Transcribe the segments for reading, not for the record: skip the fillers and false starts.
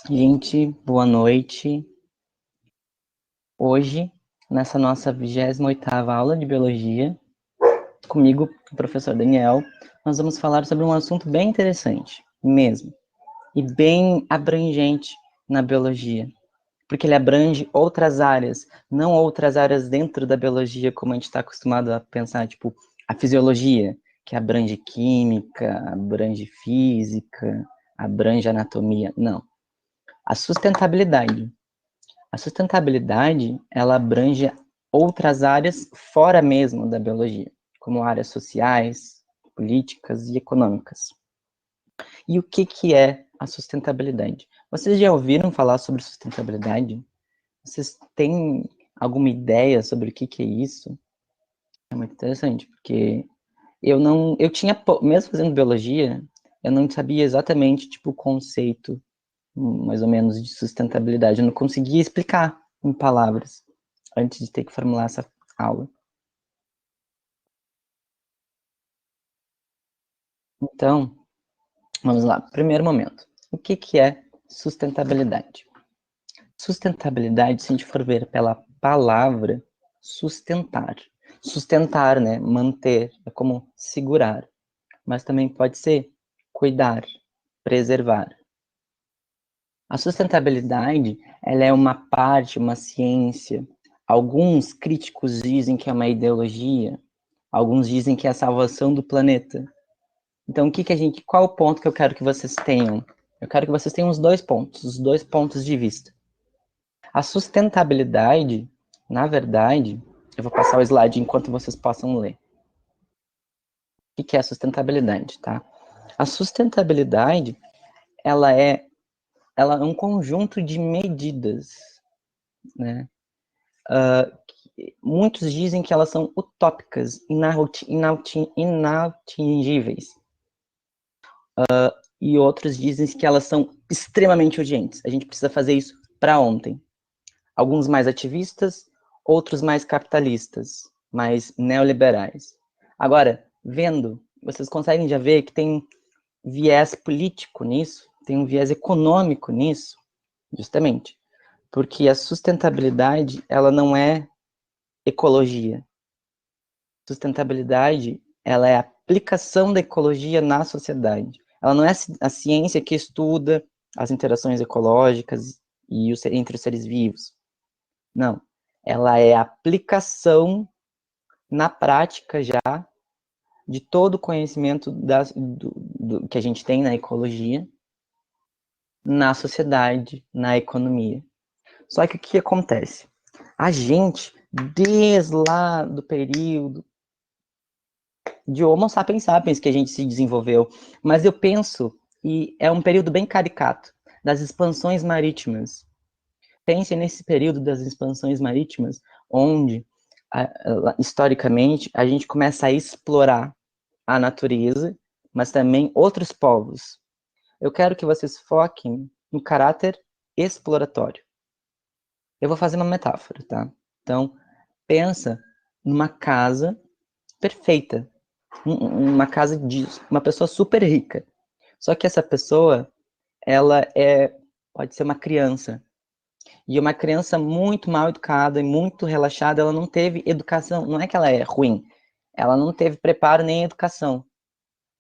Gente, boa noite. Hoje, nessa nossa 28ª aula de Biologia, comigo, o professor Daniel, nós vamos falar sobre um assunto bem interessante, mesmo, e bem abrangente na Biologia, porque ele abrange outras áreas, não outras áreas dentro da Biologia, como a gente está acostumado a pensar, tipo, a Fisiologia, que abrange Química, abrange Física, abrange Anatomia, não. A sustentabilidade. A sustentabilidade, ela abrange outras áreas fora mesmo da biologia, como áreas sociais, políticas e econômicas. E o que é a sustentabilidade? Vocês já ouviram falar sobre sustentabilidade? Vocês têm alguma ideia sobre o que é isso? É muito interessante, porque eu tinha, mesmo fazendo biologia, eu não sabia exatamente, tipo, o conceito, mais ou menos, de sustentabilidade. Eu não conseguia explicar em palavras, antes de ter que formular essa aula. Então, vamos lá. Primeiro momento. O que é sustentabilidade? Sustentabilidade, se a gente for ver pela palavra, sustentar. Sustentar, né? Manter, é como segurar. Mas também pode ser cuidar, preservar. A sustentabilidade, ela é uma parte, uma ciência. Alguns críticos dizem que é uma ideologia, alguns dizem que é a salvação do planeta. Então, qual o ponto que eu quero que vocês tenham? Eu quero que vocês tenham os dois pontos de vista. A sustentabilidade, na verdade, eu vou passar o slide enquanto vocês possam ler. O que é a sustentabilidade, tá? A sustentabilidade, ela é um conjunto de medidas, né? Muitos dizem que elas são utópicas, inatingíveis. E outros dizem que elas são extremamente urgentes. A gente precisa fazer isso para ontem. Alguns mais ativistas, outros mais capitalistas, mais neoliberais. Agora, vocês conseguem já ver que tem viés político nisso, tem um viés econômico nisso, justamente, porque a sustentabilidade, ela não é ecologia. Sustentabilidade, ela é a aplicação da ecologia na sociedade. Ela não é a ciência que estuda as interações ecológicas entre os seres vivos. Não. Ela é a aplicação na prática já de todo o conhecimento que a gente tem na ecologia, na sociedade, na economia. Só que o que acontece? A gente, desde lá do período de Homo sapiens sapiens que a gente se desenvolveu, mas eu penso, e é um período bem caricato, das expansões marítimas. Pense nesse período das expansões marítimas, onde, historicamente, a gente começa a explorar a natureza, mas também outros povos. Eu quero que vocês foquem no caráter exploratório. Eu vou fazer uma metáfora, tá? Então, pensa numa casa perfeita, uma casa de uma pessoa super rica. Só que essa pessoa, pode ser uma criança. E uma criança muito mal educada e muito relaxada, ela não teve educação. Não é que ela é ruim, ela não teve preparo nem educação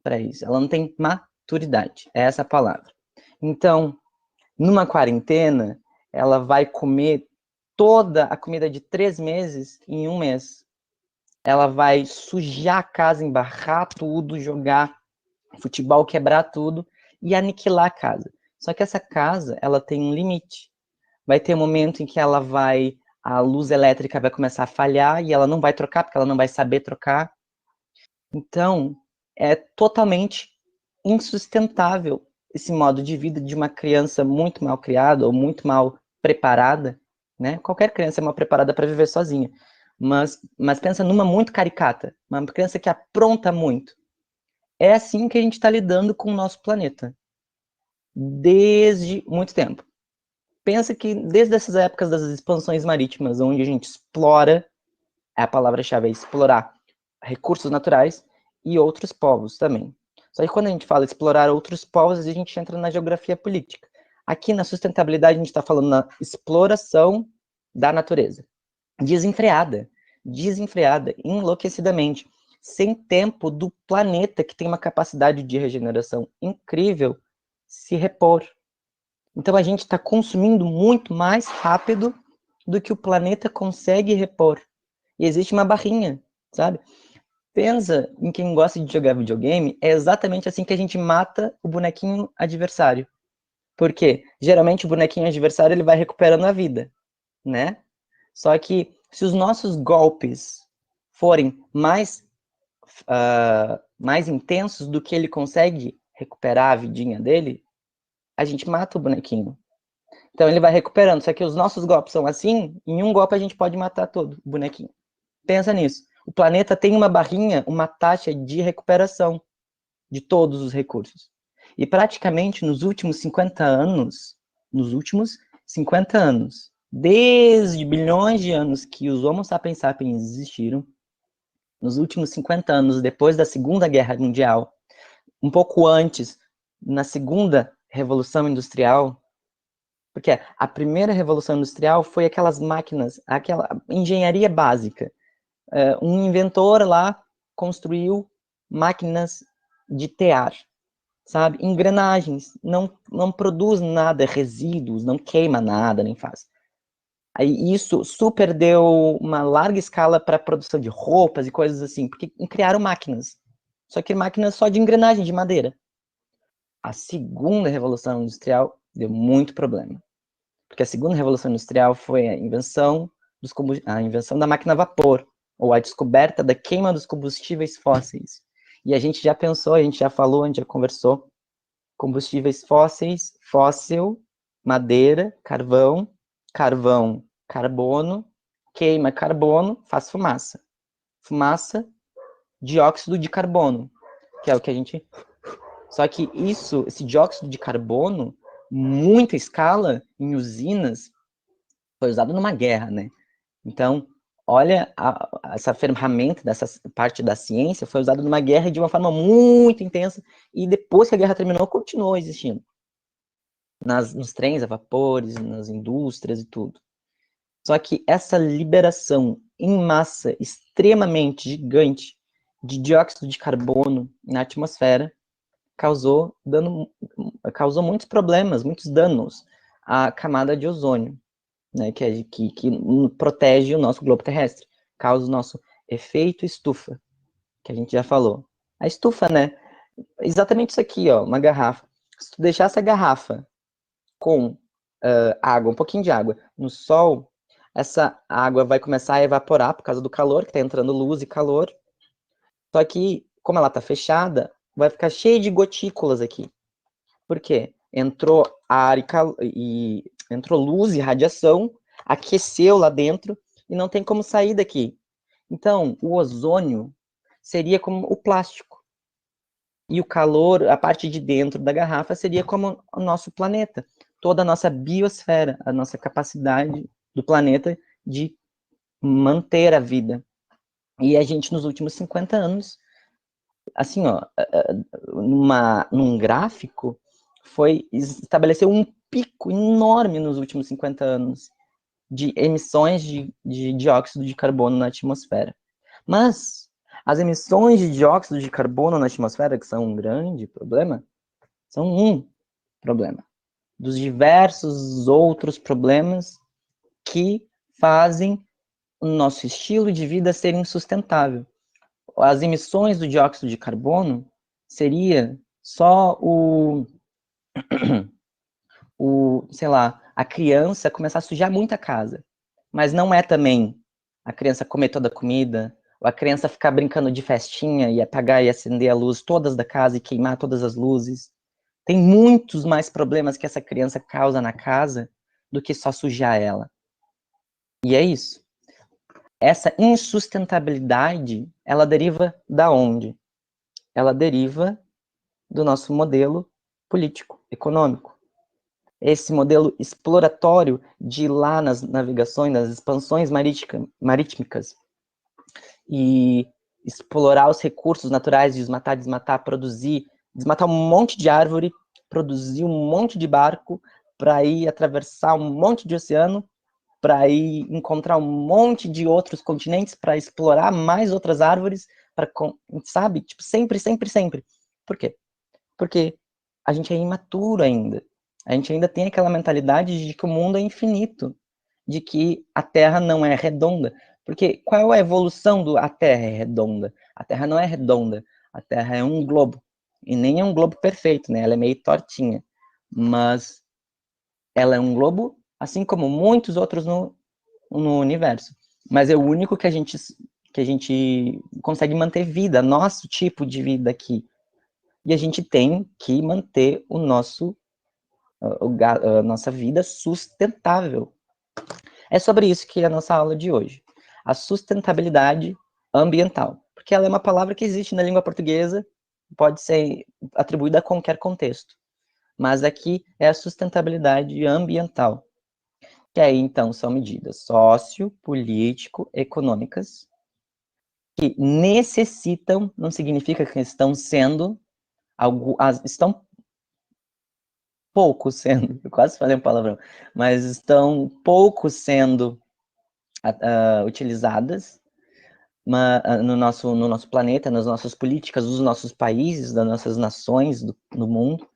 para isso. Ela não tem maturidade, é essa a palavra. Então, numa quarentena, ela vai comer toda a comida de 3 meses em 1 mês. Ela vai sujar a casa, embarrar tudo, jogar futebol, quebrar tudo e aniquilar a casa. Só que essa casa, ela tem um limite. Vai ter um momento em que a luz elétrica vai começar a falhar e ela não vai trocar, porque ela não vai saber trocar. Então, é totalmente insustentável esse modo de vida de uma criança muito mal criada ou muito mal preparada, né? Qualquer criança é mal preparada para viver sozinha, mas pensa numa muito caricata, uma criança que apronta muito. É assim que a gente está lidando com o nosso planeta, desde muito tempo. Pensa que desde essas épocas das expansões marítimas, onde a gente explora, a palavra-chave é explorar recursos naturais e outros povos também. Só que quando a gente fala explorar outros povos, a gente entra na geografia política. Aqui na sustentabilidade a gente está falando na exploração da natureza. Desenfreada, enlouquecidamente, sem tempo do planeta, que tem uma capacidade de regeneração incrível, se repor. Então a gente está consumindo muito mais rápido do que o planeta consegue repor. E existe uma barrinha, sabe? Pensa em quem gosta de jogar videogame, é exatamente assim que a gente mata o bonequinho adversário. Porque geralmente o bonequinho adversário ele vai recuperando a vida, né? Só que se os nossos golpes forem mais intensos do que ele consegue recuperar a vidinha dele, a gente mata o bonequinho. Então ele vai recuperando. Só que os nossos golpes são assim, em um golpe a gente pode matar todo o bonequinho. Pensa nisso. O planeta tem uma barrinha, uma taxa de recuperação de todos os recursos. E praticamente nos últimos 50 anos, desde bilhões de anos que os Homo sapiens sapiens existiram, nos últimos 50 anos, depois da Segunda Guerra Mundial, um pouco antes, na Segunda Revolução Industrial, porque a primeira Revolução Industrial foi aquelas máquinas, aquela engenharia básica. Um inventor lá construiu máquinas de tear, sabe? Engrenagens, não produz nada, resíduos, não queima nada, nem faz. Aí isso super deu uma larga escala para a produção de roupas e coisas assim, porque criaram máquinas. Só que máquinas só de engrenagem, de madeira. A segunda Revolução Industrial deu muito problema. Porque a segunda Revolução Industrial foi a invenção da máquina a vapor, ou a descoberta da queima dos combustíveis fósseis. E a gente já pensou, a gente já falou, a gente já conversou, combustíveis fósseis, fóssil, madeira, carvão, carbono, queima carbono, faz fumaça. Fumaça, dióxido de carbono, que é o que a gente... Só que esse dióxido de carbono, muita escala, em usinas, foi usado numa guerra, né? Então, olha, essa ferramenta dessa parte da ciência foi usada numa guerra de uma forma muito intensa, e depois que a guerra terminou, continuou existindo. Nos trens a vapores, nas indústrias e tudo. Só que essa liberação em massa extremamente gigante de dióxido de carbono na atmosfera causou muitos problemas, muitos danos à camada de ozônio, né, que protege o nosso globo terrestre, causa o nosso efeito estufa, que a gente já falou. A estufa, né, exatamente isso aqui, ó, uma garrafa. Se tu deixar essa garrafa com água, um pouquinho de água, no sol, essa água vai começar a evaporar por causa do calor, que está entrando luz e calor. Só que, como ela está fechada, vai ficar cheio de gotículas aqui. Por quê? Entrou ar e entrou luz e radiação, aqueceu lá dentro e não tem como sair daqui. Então, o ozônio seria como o plástico. E o calor, a parte de dentro da garrafa, seria como o nosso planeta. Toda a nossa biosfera, a nossa capacidade do planeta de manter a vida. E a gente, nos últimos 50 anos, assim, ó, num gráfico, estabeleceu um pico enorme nos últimos 50 anos de emissões de dióxido de carbono na atmosfera. Mas as emissões de dióxido de carbono na atmosfera, que são um grande problema, são um problema dos diversos outros problemas que fazem o nosso estilo de vida ser insustentável. As emissões do dióxido de carbono seria só sei lá, a criança começar a sujar muita casa. Mas não é também a criança comer toda a comida, ou a criança ficar brincando de festinha e apagar e acender a luz todas da casa e queimar todas as luzes. Tem muitos mais problemas que essa criança causa na casa do que só sujar ela. E é isso. Essa insustentabilidade, ela deriva da onde? Ela deriva do nosso modelo político, econômico. Esse modelo exploratório de ir lá nas navegações, nas expansões marítimas e explorar os recursos naturais, desmatar, produzir, desmatar um monte de árvore, produzir um monte de barco para ir atravessar um monte de oceano, para ir encontrar um monte de outros continentes, para explorar mais outras árvores, para, sabe? Tipo, sempre, sempre, sempre. Por quê? Porque a gente é imaturo ainda. A gente ainda tem aquela mentalidade de que o mundo é infinito, de que a Terra não é redonda. Porque qual é a evolução do a Terra é redonda? A Terra não é redonda. A Terra é um globo. E nem é um globo perfeito, né? Ela é meio tortinha. Mas ela é um globo, assim como muitos outros no universo. Mas é o único que a gente consegue manter vida, nosso tipo de vida aqui. E a gente tem que manter a nossa vida sustentável. É sobre isso que é a nossa aula de hoje. A sustentabilidade ambiental. Porque ela é uma palavra que existe na língua portuguesa, pode ser atribuída a qualquer contexto. Mas aqui é a sustentabilidade ambiental. Que aí, então, são medidas sociopolítico-econômicas que necessitam, não significa que estão sendo, estão pouco sendo, eu quase falei um palavrão, mas estão pouco sendo utilizadas no nosso planeta, nas nossas políticas, dos nossos países, das nossas nações, do mundo,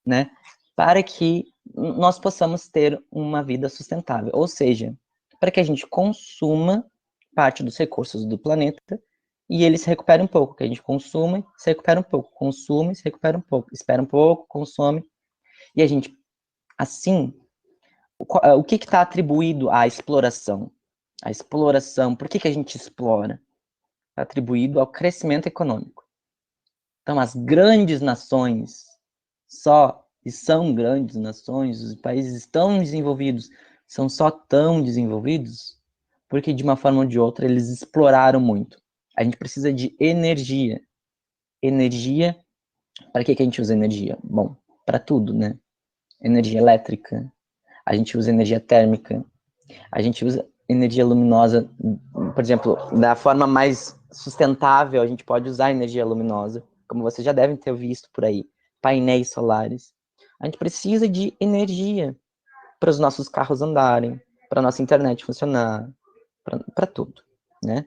né, para que nós possamos ter uma vida sustentável, ou seja, para que a gente consuma parte dos recursos do planeta e ele se recupere um pouco, que a gente consuma, se recupera um pouco, consome, se recupera um pouco, espera um pouco, consome, e a gente, assim, o que está atribuído à exploração? A exploração, por que a gente explora? Está atribuído ao crescimento econômico. Então, as grandes nações e são grandes nações, os países tão desenvolvidos são só tão desenvolvidos porque, de uma forma ou de outra, eles exploraram muito. A gente precisa de energia. Energia, para que a gente usa energia? Bom, para tudo, né? Energia elétrica, a gente usa energia térmica, a gente usa energia luminosa, por exemplo, da forma mais sustentável, a gente pode usar energia luminosa, como vocês já devem ter visto por aí, painéis solares. A gente precisa de energia para os nossos carros andarem, para a nossa internet funcionar, para tudo, né?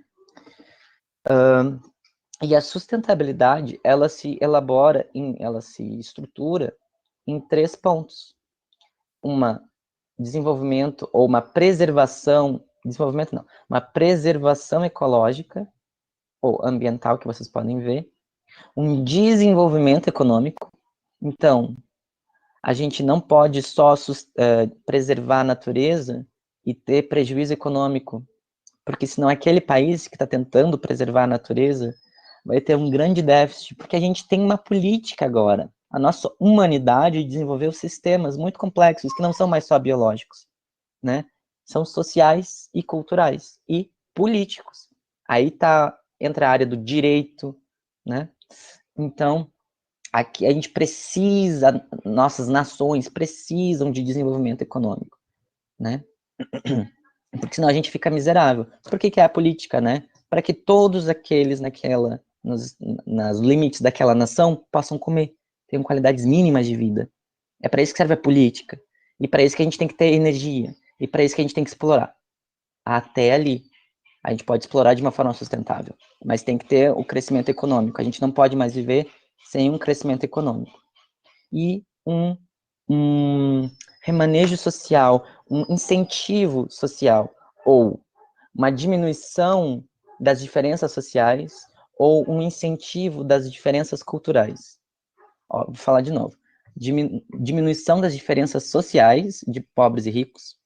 E a sustentabilidade, ela se estrutura em 3 pontos. Desenvolvimento ou uma preservação, desenvolvimento não, uma preservação ecológica ou ambiental, que vocês podem ver, um desenvolvimento econômico. Então, a gente não pode só preservar a natureza e ter prejuízo econômico, porque senão aquele país que está tentando preservar a natureza vai ter um grande déficit, porque a gente tem uma política agora. A nossa humanidade desenvolveu sistemas muito complexos que não são mais só biológicos, né? São sociais e culturais e políticos. Aí entra a área do direito, né? Então, aqui a gente precisa, nossas nações precisam de desenvolvimento econômico, né? Porque senão a gente fica miserável. Por que é a política, né? Para que todos aqueles nas limites daquela nação possam comer, tenham qualidades mínimas de vida. É para isso que serve a política. E para isso que a gente tem que ter energia. E para isso que a gente tem que explorar. Até ali. A gente pode explorar de uma forma sustentável. Mas tem que ter o crescimento econômico. A gente não pode mais viver sem um crescimento econômico. E um remanejo social, um incentivo social, ou uma diminuição das diferenças sociais, ou um incentivo das diferenças culturais. Ó, vou falar de novo. Diminuição das diferenças sociais de pobres e ricos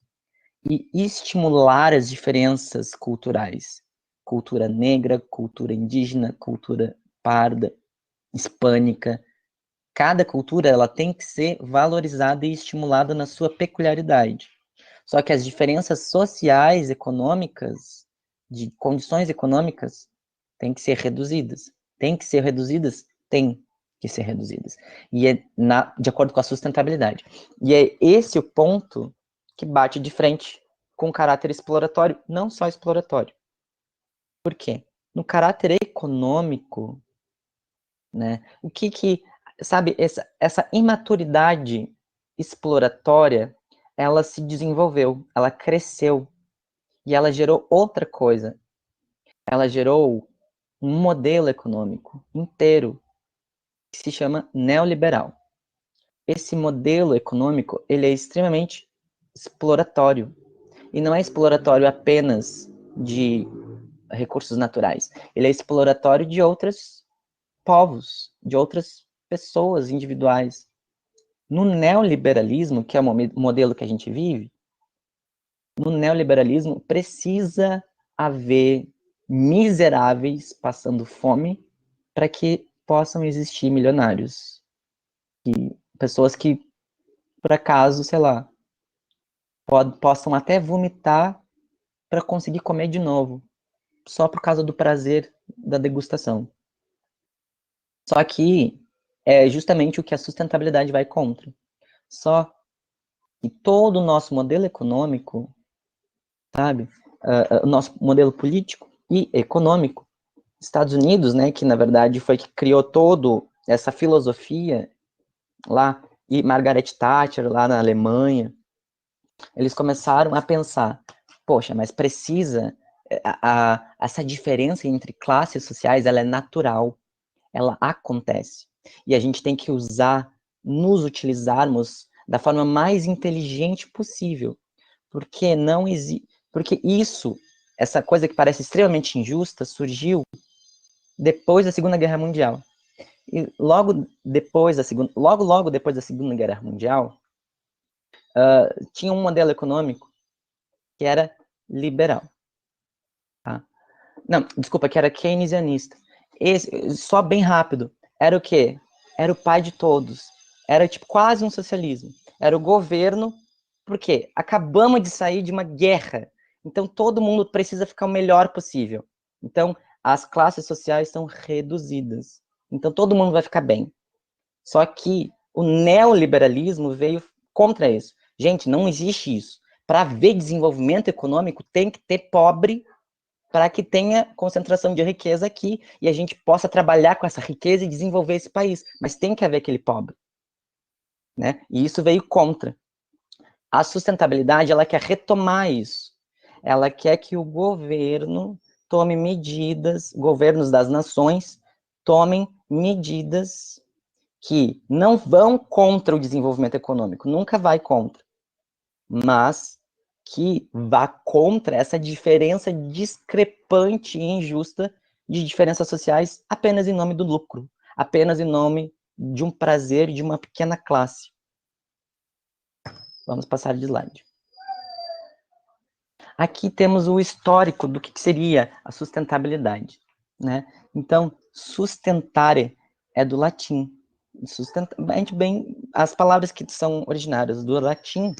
e estimular as diferenças culturais. Cultura negra, cultura indígena, cultura parda, hispânica. Cada cultura ela tem que ser valorizada e estimulada na sua peculiaridade. Só que as diferenças sociais, econômicas, de condições econômicas, têm que ser reduzidas. Tem que ser reduzidas? Tem que ser reduzidas. E é de acordo com a sustentabilidade. E é esse o ponto que bate de frente com o caráter exploratório, não só exploratório. Por quê? No caráter econômico, né, sabe, essa imaturidade exploratória, ela se desenvolveu, ela cresceu, e ela gerou outra coisa. Ela gerou um modelo econômico inteiro que se chama neoliberal. Esse modelo econômico, ele é extremamente exploratório. E não é exploratório apenas de recursos naturais. Ele é exploratório de outros povos, de outras pessoas individuais. No neoliberalismo, que é o modelo que a gente vive, no neoliberalismo precisa haver miseráveis passando fome para que possam existir milionários. E pessoas que, por acaso, sei lá, possam até vomitar para conseguir comer de novo, só por causa do prazer da degustação. Só que é justamente o que a sustentabilidade vai contra. Só que todo o nosso modelo econômico, sabe, o nosso modelo político e econômico, Estados Unidos, né, que na verdade foi que criou todo essa filosofia lá, e Margaret Thatcher lá na Alemanha, eles começaram a pensar, poxa, mas precisa, essa diferença entre classes sociais, ela é natural, ela acontece, e a gente tem que nos utilizarmos da forma mais inteligente possível, porque não existe, porque essa coisa que parece extremamente injusta, surgiu depois da Segunda Guerra Mundial. E logo depois da Segunda Guerra Mundial, tinha um modelo econômico que era liberal. Tá? Não, desculpa, que era keynesianista. Só bem rápido. Era o quê? Era o pai de todos. Era tipo quase um socialismo. Era o governo, porque acabamos de sair de uma guerra. Então todo mundo precisa ficar o melhor possível. Então as classes sociais são reduzidas. Então todo mundo vai ficar bem. Só que o neoliberalismo veio contra isso. Gente, não existe isso. Para haver desenvolvimento econômico, tem que ter pobre para que tenha concentração de riqueza aqui e a gente possa trabalhar com essa riqueza e desenvolver esse país. Mas tem que haver aquele pobre. Né? E isso veio contra. A sustentabilidade, ela quer retomar isso. Ela quer que o governo tome medidas, governos das nações tomem medidas que não vão contra o desenvolvimento econômico, nunca vai contra, mas que vá contra essa diferença discrepante e injusta de diferenças sociais apenas em nome do lucro, apenas em nome de um prazer de uma pequena classe. Vamos passar de slide. Aqui temos o histórico do que seria a sustentabilidade, né? Então, sustentare é do latim. As palavras que são originárias do latim,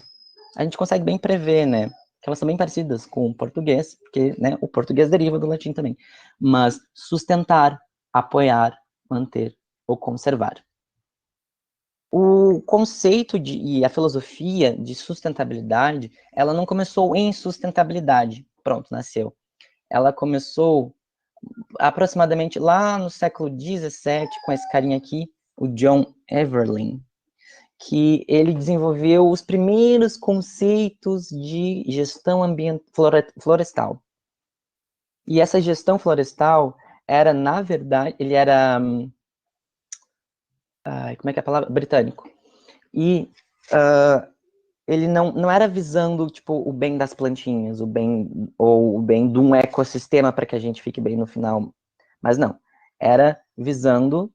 a gente consegue bem prever, né? Que elas são bem parecidas com o português, porque, né, o português deriva do latim também. Mas sustentar, apoiar, manter ou conservar. O conceito e a filosofia de sustentabilidade, ela não começou em sustentabilidade, pronto, nasceu. Ela começou aproximadamente lá no século XVII, com esse carinha aqui, o John Evelyn, que ele desenvolveu os primeiros conceitos de gestão florestal. E essa gestão florestal era, na verdade, ele era, como é que é a palavra? Britânico. E ele não era visando, tipo, o bem das plantinhas, ou o bem de um ecossistema para que a gente fique bem no final. Mas não, era visando,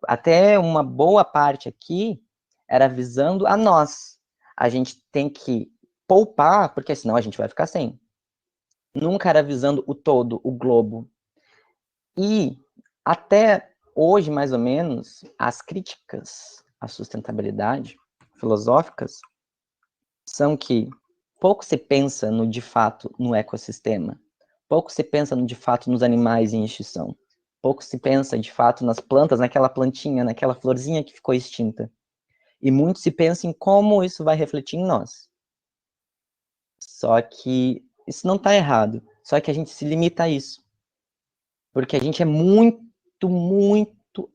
até uma boa parte aqui, era visando a nós. A gente tem que poupar, porque senão a gente vai ficar sem. Nunca era visando o todo, o globo. E até hoje, mais ou menos, as críticas à sustentabilidade filosóficas são que pouco se pensa no de fato no ecossistema, pouco se pensa no de fato nos animais em extinção, pouco se pensa de fato nas plantas, naquela plantinha, naquela florzinha que ficou extinta. E muito se pensa em como isso vai refletir em nós. Só que isso não está errado, só que a gente se limita a isso. Porque a gente é muito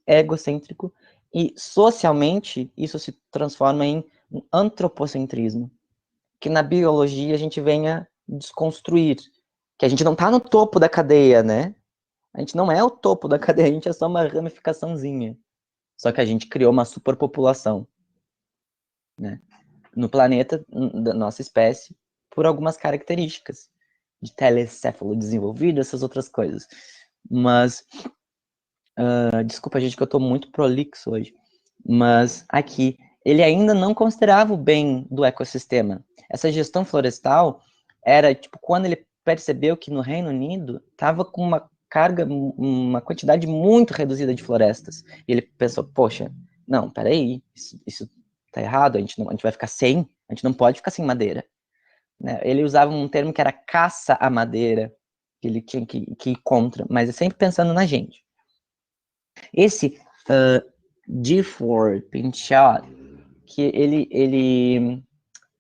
egocêntrico e socialmente isso se transforma em um antropocentrismo, que na biologia a gente venha desconstruir, que a gente não está no topo da cadeia, né? A gente não é o topo da cadeia, a gente é só uma ramificaçãozinha. Só que a gente criou uma superpopulação, né? No planeta da nossa espécie, por algumas características de telecéfalo desenvolvido, essas outras coisas. Mas, desculpa, gente, que eu tô muito prolixo hoje. Mas aqui, ele ainda não considerava o bem do ecossistema. Essa gestão florestal era, tipo, quando ele percebeu que no Reino Unido estava com uma carga, uma quantidade muito reduzida de florestas. E ele pensou, poxa, não, peraí, isso tá errado, a gente vai ficar sem, a gente não pode ficar sem madeira. Né? Ele usava um termo que era caça à madeira, que ele tinha que ir contra, mas é sempre pensando na gente. Esse Gifford Pinchot, que ele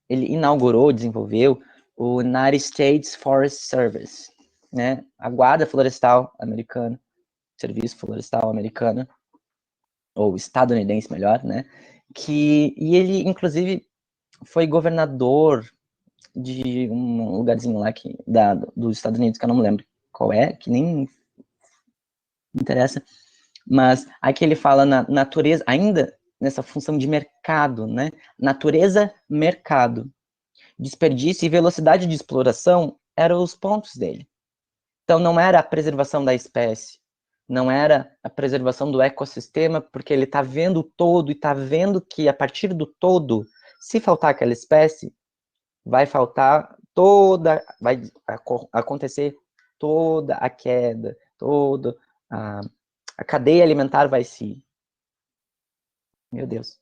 inaugurou, desenvolveu o United States Forest Service, né? A Guarda Florestal Americana, Serviço Florestal Americano, ou estadunidense, melhor, né? E ele, inclusive, foi governador de um lugarzinho lá dos Estados Unidos, que eu não me lembro qual é, que nem interessa, mas aqui ele fala na natureza, ainda nessa função de mercado, né? Natureza, mercado. Desperdício e velocidade de exploração eram os pontos dele. Então não era a preservação da espécie, não era a preservação do ecossistema, porque ele está vendo o todo e está vendo que a partir do todo, se faltar aquela espécie, vai faltar vai acontecer toda a queda, toda a cadeia alimentar vai se, meu Deus,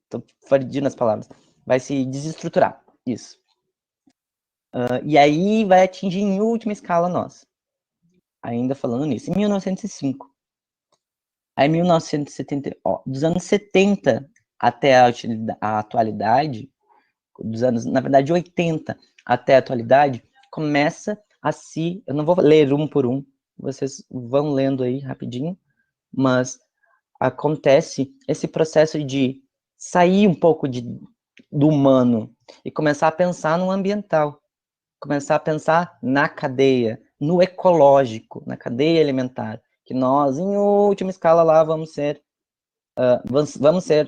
estou perdindo as palavras, vai se desestruturar, isso. E aí vai atingir em última escala nós, ainda falando nisso, em 1905. Aí 1970, dos anos 70 até a atualidade, dos anos, na verdade, 80 até a atualidade, começa a se, eu não vou ler um por um, vocês vão lendo aí rapidinho, mas acontece esse processo de sair um pouco do humano e começar a pensar no ambiental, começar a pensar na cadeia, no ecológico, na cadeia alimentar, que nós, em última escala lá, vamos ser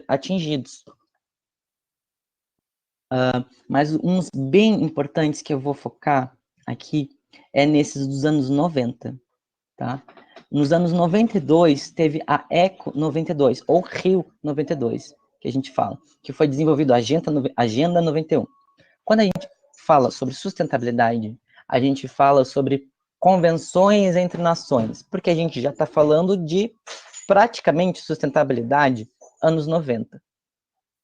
atingidos. Mas uns bem importantes que eu vou focar aqui é nesses dos anos 90, tá? Nos anos 92, teve a Eco 92, ou Rio 92, que a gente fala, que foi desenvolvido a Agenda 91. Quando a gente fala sobre sustentabilidade, a gente fala sobre convenções entre nações, porque a gente já está falando de praticamente sustentabilidade anos 90.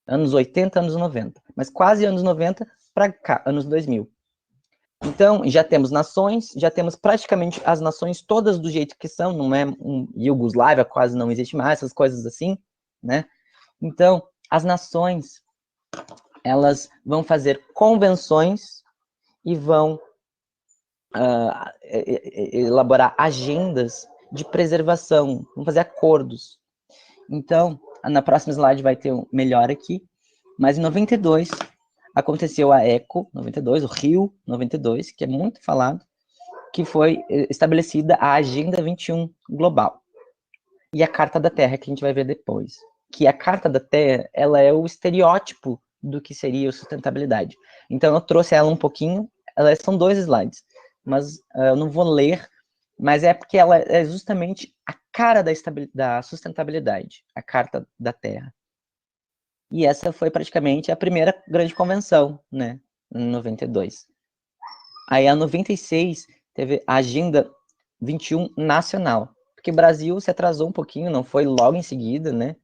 Anos 80, anos 90, mas quase anos 90 para cá, anos 2000. Então, já temos nações, já temos praticamente as nações todas do jeito que são, não é Iugoslávia, quase não existe mais, essas coisas assim, né? Então, as nações, elas vão fazer convenções e vão elaborar agendas de preservação, vão fazer acordos. Então, na próxima slide vai ter um melhor aqui, mas em 92 aconteceu a ECO 92, o Rio 92, que é muito falado, que foi estabelecida a Agenda 21 global. E a Carta da Terra, que a gente vai ver depois. Que a Carta da Terra, ela é o estereótipo do que seria a sustentabilidade. Então eu trouxe ela um pouquinho, são 2 slides, mas eu não vou ler, mas é porque ela é justamente a cara da sustentabilidade, a Carta da Terra. E essa foi praticamente a primeira grande convenção, né, em 92. Aí a 96 teve a Agenda 21 nacional, porque o Brasil se atrasou um pouquinho, não foi logo em seguida, né?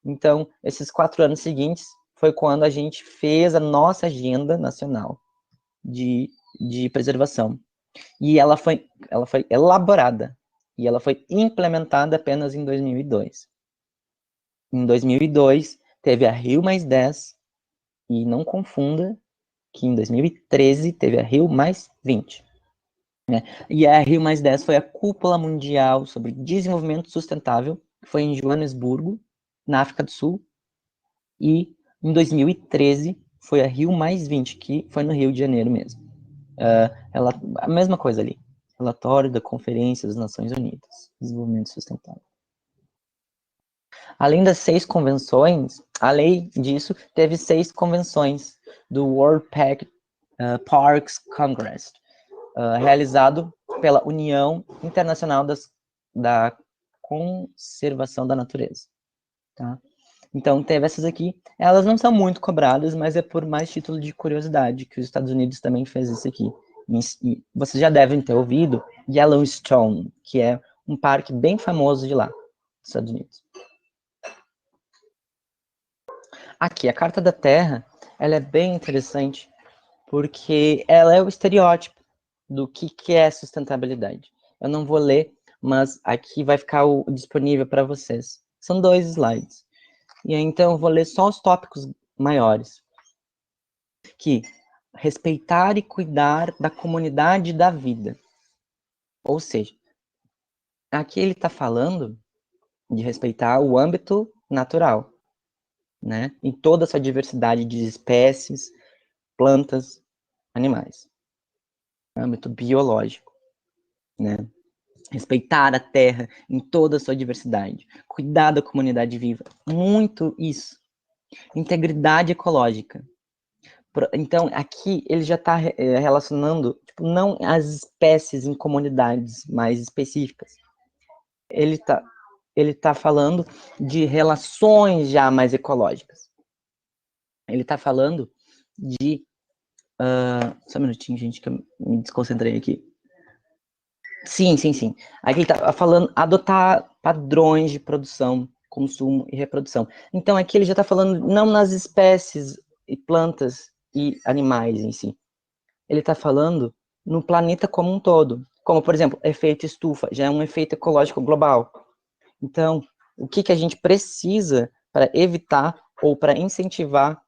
Então, esses 4 anos seguintes foi quando a gente fez a nossa agenda nacional de preservação. E ela foi elaborada e ela foi implementada apenas em 2002. Em 2002, teve a Rio+10, e não confunda que em 2013 teve a Rio+20. Né? E a Rio+10 foi a cúpula mundial sobre desenvolvimento sustentável, que foi em Joanesburgo, na África do Sul, e Em 2013, foi a Rio+20, que foi no Rio de Janeiro mesmo. A mesma coisa ali. Relatório da Conferência das Nações Unidas, Desenvolvimento Sustentável. Além das 6 convenções, além disso, teve 6 convenções do World Parks Congress, realizado pela União Internacional da Conservação da Natureza. Tá? Então, teve essas aqui. Elas não são muito cobradas, mas é por mais título de curiosidade que os Estados Unidos também fez isso aqui. E vocês já devem ter ouvido Yellowstone, que é um parque bem famoso de lá, dos Estados Unidos. Aqui, a Carta da Terra, ela é bem interessante, porque ela é o estereótipo do que é sustentabilidade. Eu não vou ler, mas aqui vai ficar disponível para vocês. São 2 slides. E aí, então, eu vou ler só os tópicos maiores. Que respeitar e cuidar da comunidade da vida. Ou seja, aqui ele está falando de respeitar o âmbito natural, né? Em toda a sua diversidade de espécies, plantas, animais. Âmbito biológico, né? Respeitar a terra em toda a sua diversidade. Cuidar da comunidade viva. Muito isso. Integridade ecológica. Então, aqui ele já está relacionando, tipo, não as espécies em comunidades mais específicas. Ele tá falando de relações já mais ecológicas. Ele está falando de... só um minutinho, gente, que eu me desconcentrei aqui. Sim. Aqui ele está falando adotar padrões de produção, consumo e reprodução. Então, aqui ele já está falando não nas espécies e plantas e animais em si. Ele está falando no planeta como um todo. Como, por exemplo, efeito estufa, já é um efeito ecológico global. Então, o que a gente precisa para evitar ou para incentivar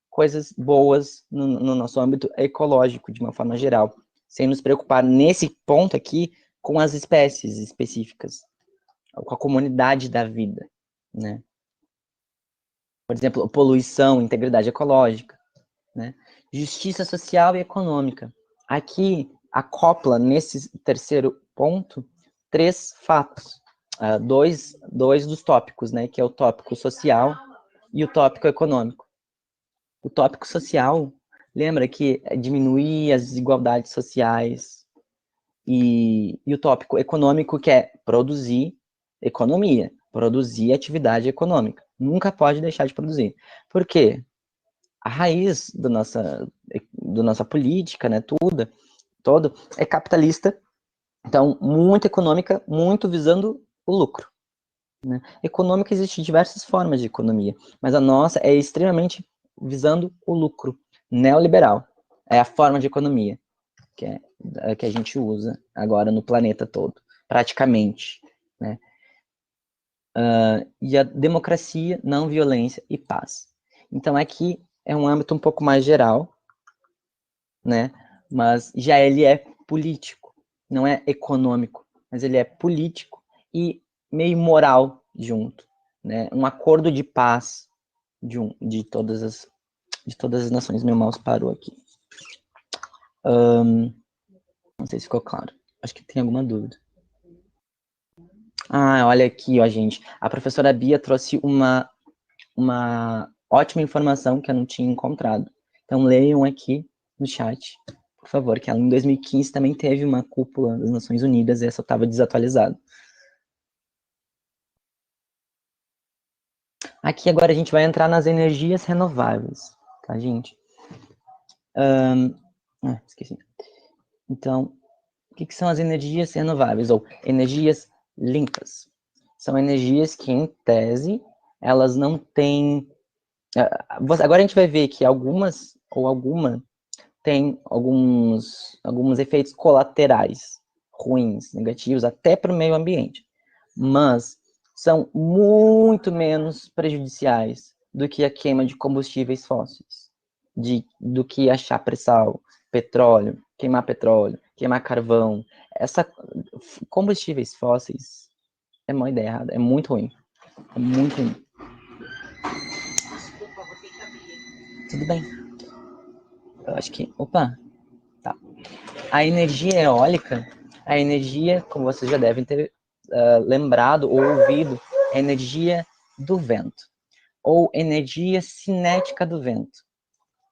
coisas boas no nosso âmbito ecológico, de uma forma geral, sem nos preocupar nesse ponto aqui com as espécies específicas, com a comunidade da vida, né? Por exemplo, poluição, integridade ecológica, né? Justiça social e econômica. Aqui acopla, nesse terceiro ponto, 3 fatos. Dois dos tópicos, né? Que é o tópico social e o tópico econômico. O tópico social, lembra que é diminuir as desigualdades sociais, e o tópico econômico, que é produzir economia, produzir atividade econômica. Nunca pode deixar de produzir. Por quê? A raiz da nossa política, né, todo é capitalista, então muito econômica, muito visando o lucro. Né? Econômica, existe diversas formas de economia, mas a nossa é extremamente visando o lucro, neoliberal. É a forma de economia que a gente usa agora no planeta todo, praticamente. Né? E a democracia, não violência e paz. Então aqui é um âmbito um pouco mais geral, né? Mas já ele é político, não é econômico, mas ele é político e meio moral junto, né? Um acordo de paz de todas as nações. Meu mouse parou aqui. Não sei se ficou claro. Acho que tem alguma dúvida. Olha aqui, ó, gente. A professora Bia trouxe uma ótima informação que eu não tinha encontrado. Então, leiam aqui no chat, por favor, que ela em 2015 também teve uma cúpula das Nações Unidas e essa estava desatualizada. Aqui agora a gente vai entrar nas energias renováveis, tá, gente? Esqueci. Então, o que são as energias renováveis, ou energias limpas? São energias que, em tese, elas não têm... Agora a gente vai ver que alguma tem alguns efeitos colaterais ruins, negativos, até para o meio ambiente, mas são muito menos prejudiciais do que a queima de combustíveis fósseis, do que achar pré-sal, petróleo, queimar carvão. Combustíveis fósseis é uma ideia errada, é muito ruim. É muito ruim. Tudo bem. Eu acho que... Opa! Tá. A energia eólica, a energia, como vocês já devem ter lembrado ou ouvido, é a energia do vento, ou energia cinética do vento.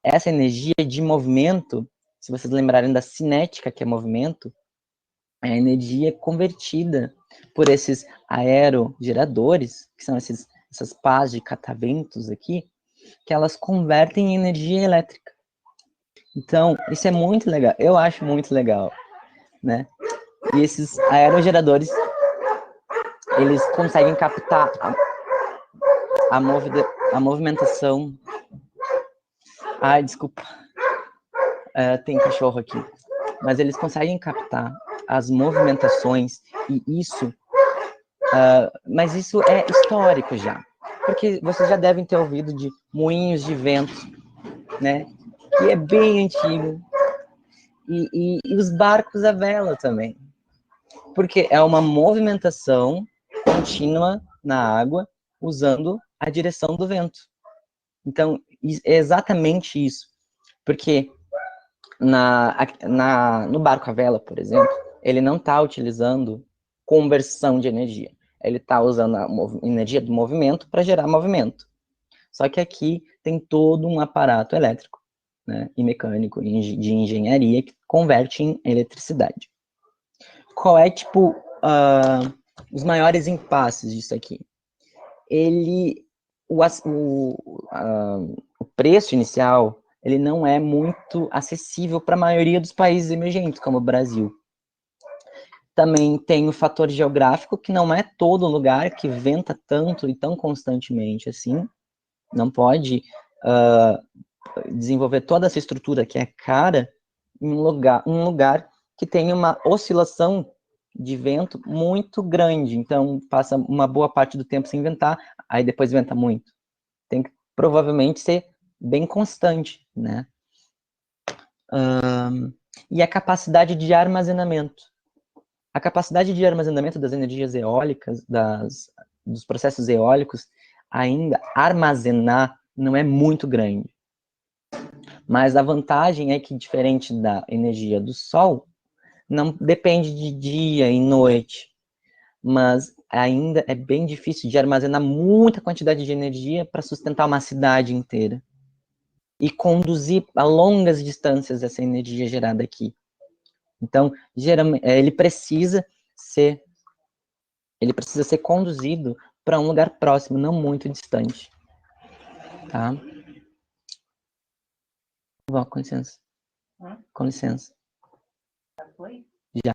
Essa energia de movimento, se vocês lembrarem da cinética, que é movimento, é a energia convertida por esses aerogeradores, que são essas pás de cataventos aqui, que elas convertem em energia elétrica. Então, isso é muito legal. Eu acho muito legal, né? E esses aerogeradores, eles conseguem captar a movimentação. Ai, desculpa. Tem cachorro aqui. Mas eles conseguem captar as movimentações e isso... mas isso é histórico já. Porque vocês já devem ter ouvido de moinhos de vento, né? Que é bem antigo. E os barcos à vela também. Porque é uma movimentação contínua na água usando a direção do vento. Então, é exatamente isso. Porque no barco à vela, por exemplo, ele não está utilizando conversão de energia. Ele está usando a energia do movimento para gerar movimento. Só que aqui tem todo um aparato elétrico, né, e mecânico, de engenharia, que converte em eletricidade. Qual é, tipo, os maiores impasses disso aqui? O preço inicial, ele não é muito acessível para a maioria dos países emergentes, como o Brasil. Também tem o fator geográfico, que não é todo lugar que venta tanto e tão constantemente assim. Não pode desenvolver toda essa estrutura que é cara em um lugar que tem uma oscilação de vento muito grande. Então, passa uma boa parte do tempo sem ventar, aí depois venta muito. Tem que provavelmente ser bem constante, né? E a capacidade de armazenamento. A capacidade de armazenamento das energias eólicas, dos processos eólicos, ainda armazenar não é muito grande. Mas a vantagem é que, diferente da energia do sol, não depende de dia e noite, mas ainda é bem difícil de armazenar muita quantidade de energia para sustentar uma cidade inteira e conduzir a longas distâncias essa energia gerada aqui. Então, geralmente, ele precisa ser conduzido para um lugar próximo, não muito distante. Tá? Com licença. Com licença. Já foi? Já.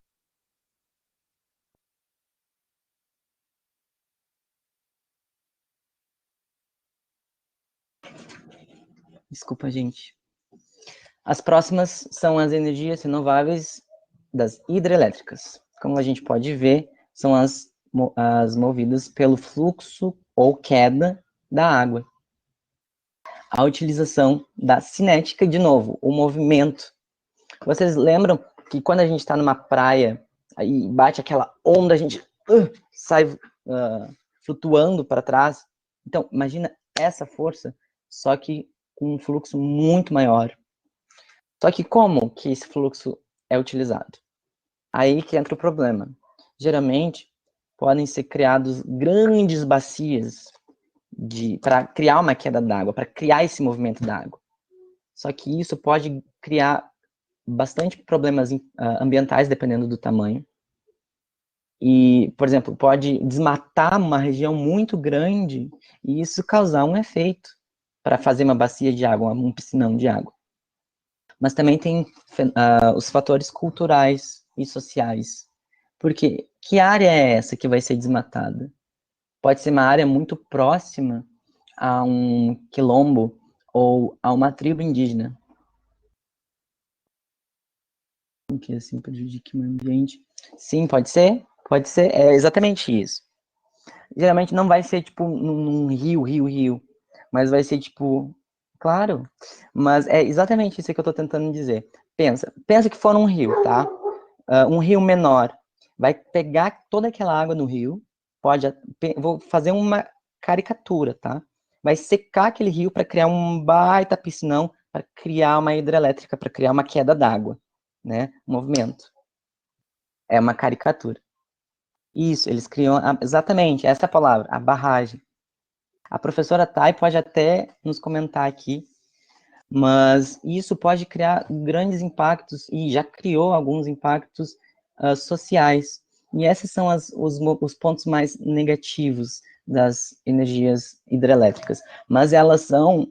Desculpa, gente. As próximas são as energias renováveis das hidrelétricas. Como a gente pode ver, são as movidas pelo fluxo ou queda da água. A utilização da cinética, de novo, o movimento. Vocês lembram que quando a gente está numa praia, aí bate aquela onda, a gente sai flutuando para trás? Então, imagina essa força, só que com um fluxo muito maior. Só que como que esse fluxo é utilizado? Aí que entra o problema. Geralmente, podem ser criados grandes bacias para criar uma queda d'água, para criar esse movimento d'água. Só que isso pode criar bastante problemas ambientais, dependendo do tamanho. E, por exemplo, pode desmatar uma região muito grande e isso causar um efeito para fazer uma bacia de água, um piscinão de água. Mas também tem os fatores culturais e sociais. Porque que área é essa que vai ser desmatada? Pode ser uma área muito próxima a um quilombo ou a uma tribo indígena. Que assim prejudique o ambiente. Sim, pode ser. Pode ser. É exatamente isso. Geralmente não vai ser tipo num rio. Mas vai ser tipo... Claro. Mas é exatamente isso que eu tô tentando dizer. Pensa que for um rio, tá? Um rio menor. Vai pegar toda aquela água no rio. Vou fazer uma caricatura, tá? vai secar aquele rio para criar um baita piscinão, para criar uma hidrelétrica, para criar uma queda d'água, né? Movimento. É uma caricatura. Isso, eles criam exatamente essa é a palavra, a barragem. A professora Thay pode até nos comentar aqui, mas isso pode criar grandes impactos, e já criou alguns impactos sociais. E esses são os pontos mais negativos das energias hidrelétricas. Mas elas são,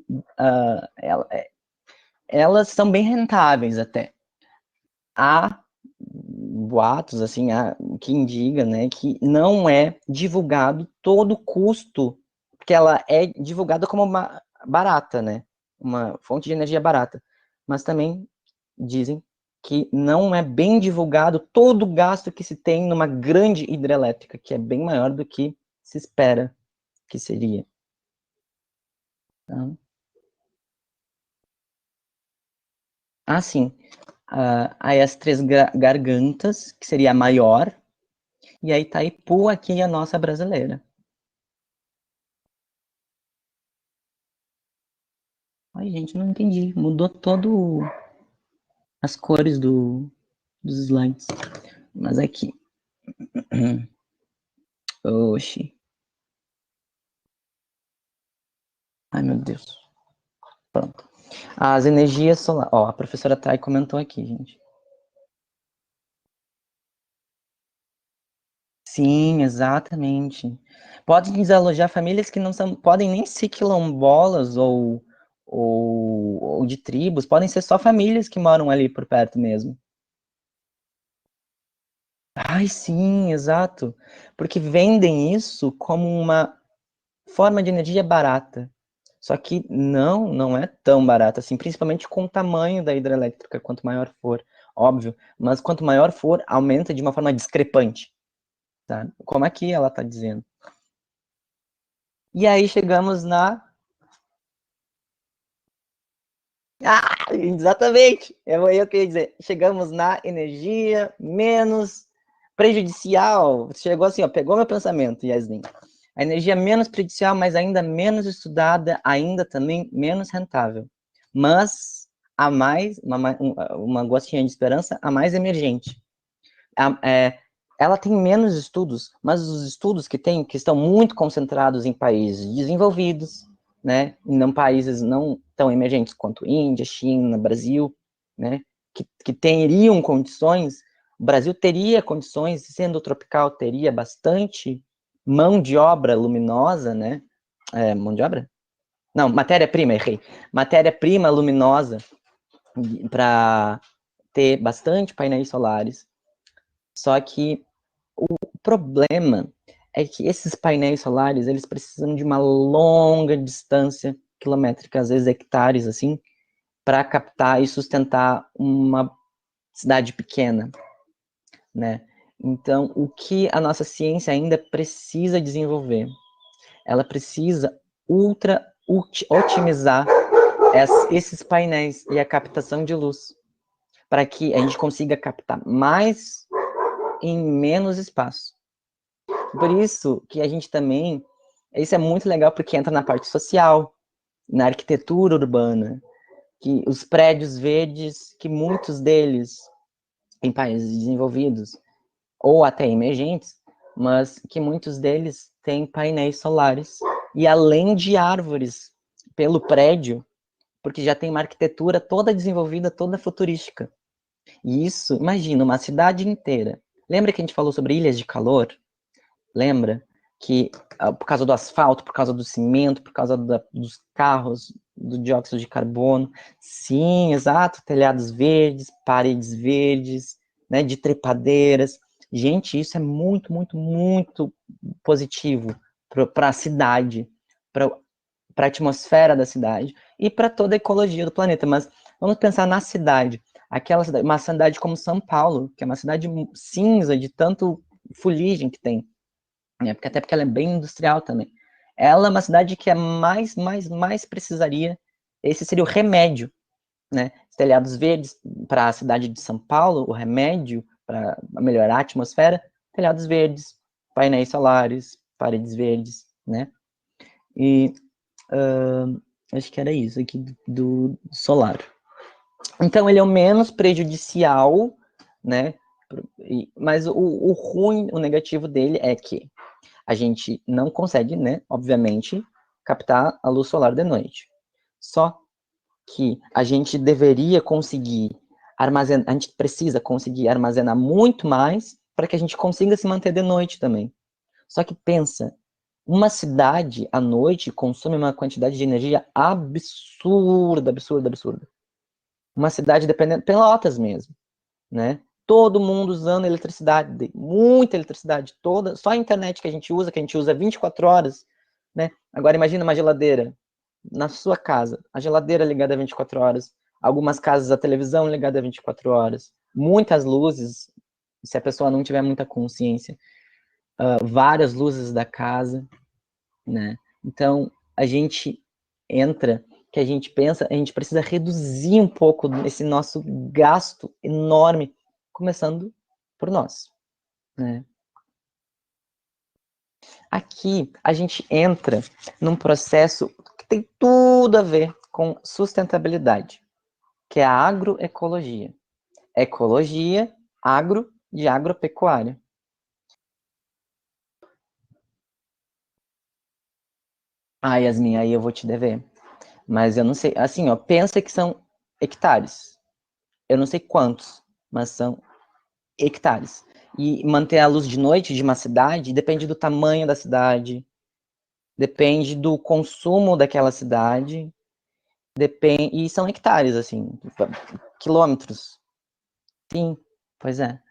elas são bem rentáveis até. Há boatos, assim, há quem diga, né, que não é divulgado todo o custo, porque ela é divulgada como uma barata, né, uma fonte de energia barata, mas também dizem que não é bem divulgado todo o gasto que se tem numa grande hidrelétrica, que é bem maior do que se espera que seria. Então, sim, aí as três gargantas, que seria a maior, e aí Itaipu aqui é a nossa brasileira. Ai, gente, não entendi. Mudou todo as cores dos slides. Mas aqui. Oxi. Ai, meu Deus. Pronto. As energias solares. Ó, a professora Thay comentou aqui, gente. Sim, exatamente. Pode desalojar famílias que não são, podem nem ser quilombolas ou de tribos, podem ser só famílias que moram ali por perto mesmo. Ai, sim, exato. Porque vendem isso como uma forma de energia barata. Só que não é tão barata assim, principalmente com o tamanho da hidrelétrica, quanto maior for, óbvio, mas quanto maior for, aumenta de uma forma discrepante, tá? Como aqui ela está dizendo. E aí chegamos na... exatamente! Eu queria dizer, chegamos na energia menos prejudicial. Chegou assim, ó, pegou meu pensamento, Yasmin. A energia menos prejudicial, mas ainda menos estudada, ainda também menos rentável. Mas a mais, uma gostinha de esperança, a mais emergente. Ela tem menos estudos, mas os estudos que tem, que estão muito concentrados em países desenvolvidos, né, em não países não tão emergentes quanto Índia, China, Brasil, né, que teriam condições, o Brasil teria condições, sendo tropical, teria bastante mão de obra luminosa, né, mão de obra? Não, matéria-prima, errei. Matéria-prima luminosa para ter bastante painéis solares, só que o problema é que esses painéis solares, eles precisam de uma longa distância quilométrica, às vezes hectares, assim, para captar e sustentar uma cidade pequena, né? Então, o que a nossa ciência ainda precisa desenvolver? Ela precisa otimizar esses painéis e a captação de luz, para que a gente consiga captar mais em menos espaço. Por isso que a gente também, isso é muito legal porque entra na parte social, na arquitetura urbana, que os prédios verdes, que muitos deles em países desenvolvidos ou até emergentes, mas que muitos deles têm painéis solares e além de árvores pelo prédio, porque já tem uma arquitetura toda desenvolvida, toda futurística. E isso, imagina, uma cidade inteira. Lembra que a gente falou sobre ilhas de calor? Lembra que por causa do asfalto, por causa do cimento, por causa dos carros, do dióxido de carbono, sim, exato, telhados verdes, paredes verdes, né, de trepadeiras. Gente, isso é muito, muito, muito positivo para a cidade, para a atmosfera da cidade e para toda a ecologia do planeta. Mas vamos pensar na cidade. Aquela cidade, uma cidade como São Paulo, que é uma cidade cinza de tanto fuligem que tem, né? Até porque ela é bem industrial também. Ela é uma cidade que é mais precisaria, esse seria o remédio, né? Telhados verdes para a cidade de São Paulo, o remédio para melhorar a atmosfera, telhados verdes, painéis solares, paredes verdes, né? E Acho que era isso aqui do solar. Então, ele é o menos prejudicial, né? Mas o ruim, o negativo dele é que a gente não consegue, né, obviamente, captar a luz solar de noite. Só que a gente deveria conseguir armazenar, a gente precisa conseguir armazenar muito mais para que a gente consiga se manter de noite também. Só que pensa, uma cidade à noite consome uma quantidade de energia absurda, absurda, absurda. Uma cidade dependendo, Pelotas mesmo, né? Todo mundo usando eletricidade, muita eletricidade, toda, só a internet que a gente usa 24 horas, né? Agora imagina uma geladeira na sua casa, a geladeira ligada 24 horas, algumas casas a televisão ligada 24 horas, muitas luzes, se a pessoa não tiver muita consciência, várias luzes da casa, né? Então, a gente entra, que a gente pensa, a gente precisa reduzir um pouco esse nosso gasto enorme, começando por nós, né? Aqui, a gente entra num processo que tem tudo a ver com sustentabilidade, que é a agroecologia. Ecologia, agro, de agropecuária. Ah, Yasmin, aí eu vou te dever. Mas eu não sei, assim, ó, pensa que são hectares. Eu não sei quantos, mas são hectares. E manter a luz de noite de uma cidade depende do tamanho da cidade, depende do consumo daquela cidade, depende, e são hectares, assim, quilômetros. Sim, pois é.